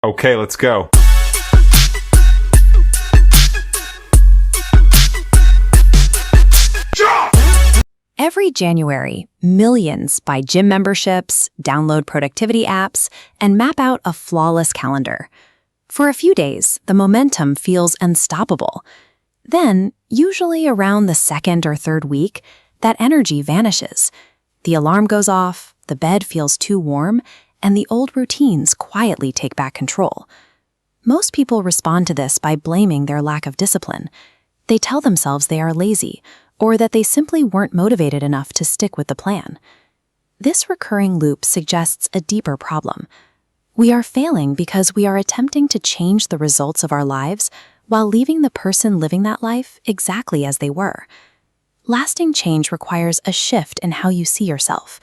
Okay, let's go. Every January, millions buy gym memberships, download productivity apps, and map out a flawless calendar. For a few days, the momentum feels unstoppable. Then, usually around the second or third week, that energy vanishes. The alarm goes off, the bed feels too warm, and the old routines quietly take back control. Most people respond to this by blaming their lack of discipline. They tell themselves they are lazy, or that they simply weren't motivated enough to stick with the plan. This recurring loop suggests a deeper problem. We are failing because we are attempting to change the results of our lives while leaving the person living that life exactly as they were. Lasting change requires a shift in how you see yourself.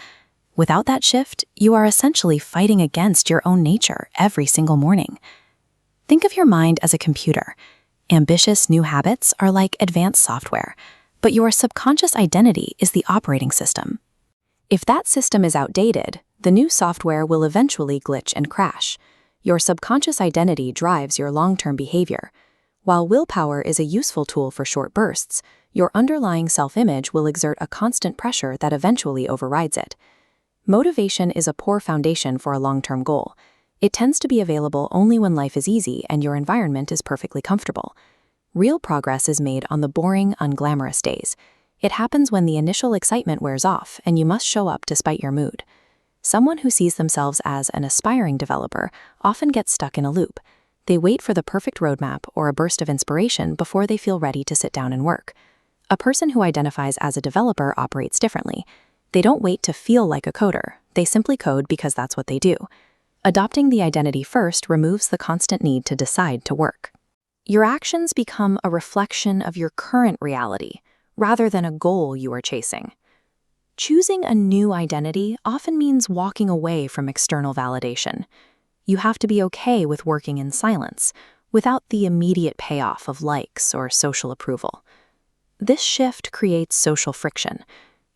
Without that shift, you are essentially fighting against your own nature every single morning. Think of your mind as a computer. Ambitious new habits are like advanced software, but your subconscious identity is the operating system. If that system is outdated, the new software will eventually glitch and crash. Your subconscious identity drives your long-term behavior. While willpower is a useful tool for short bursts, your underlying self-image will exert a constant pressure that eventually overrides it. Motivation is a poor foundation for a long-term goal. It tends to be available only when life is easy and your environment is perfectly comfortable. Real progress is made on the boring, unglamorous days. It happens when the initial excitement wears off and you must show up despite your mood. Someone who sees themselves as an aspiring developer often gets stuck in a loop. They wait for the perfect roadmap or a burst of inspiration before they feel ready to sit down and work. A person who identifies as a developer operates differently. They don't wait to feel like a coder. They simply code because that's what they do. Adopting the identity first removes the constant need to decide to work. Your actions become a reflection of your current reality, rather than a goal you are chasing. Choosing a new identity often means walking away from external validation. You have to be okay with working in silence, without the immediate payoff of likes or social approval. This shift creates social friction.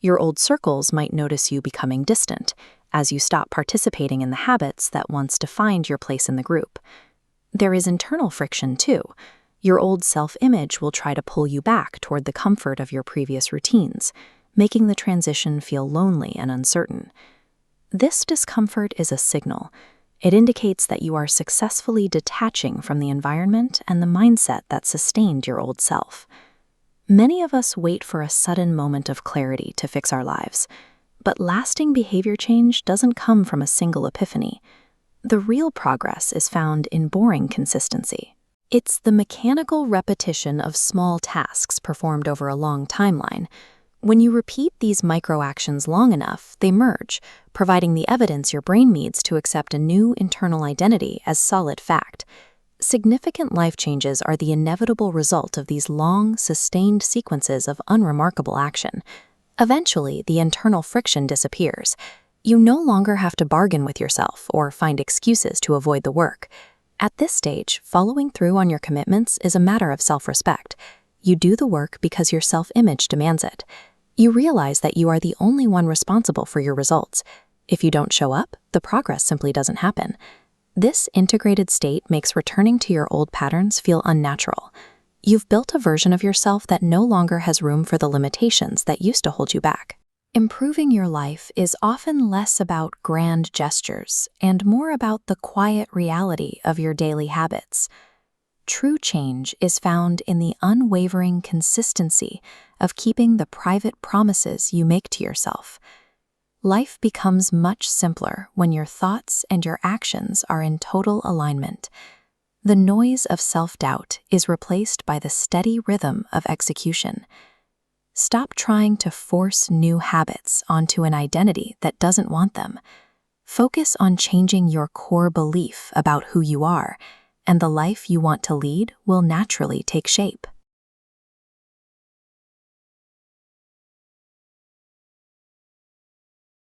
Your old circles might notice you becoming distant, as you stop participating in the habits that once defined your place in the group. There is internal friction, too. Your old self-image will try to pull you back toward the comfort of your previous routines, making the transition feel lonely and uncertain. This discomfort is a signal. It indicates that you are successfully detaching from the environment and the mindset that sustained your old self. Many of us wait for a sudden moment of clarity to fix our lives, but lasting behavior change doesn't come from a single epiphany. The real progress is found in boring consistency. It's the mechanical repetition of small tasks performed over a long timeline. When you repeat these micro-actions long enough, they merge, providing the evidence your brain needs to accept a new internal identity as solid fact. Significant life changes are the inevitable result of these long, sustained sequences of unremarkable action. Eventually, the internal friction disappears. You no longer have to bargain with yourself or find excuses to avoid the work. At this stage, following through on your commitments is a matter of self-respect. You do the work because your self-image demands it. You realize that you are the only one responsible for your results. If you don't show up, the progress simply doesn't happen. This integrated state makes returning to your old patterns feel unnatural. You've built a version of yourself that no longer has room for the limitations that used to hold you back. Improving your life is often less about grand gestures and more about the quiet reality of your daily habits. True change is found in the unwavering consistency of keeping the private promises you make to yourself. Life becomes much simpler when your thoughts and your actions are in total alignment. The noise of self-doubt is replaced by the steady rhythm of execution. Stop trying to force new habits onto an identity that doesn't want them. Focus on changing your core belief about who you are, and the life you want to lead will naturally take shape.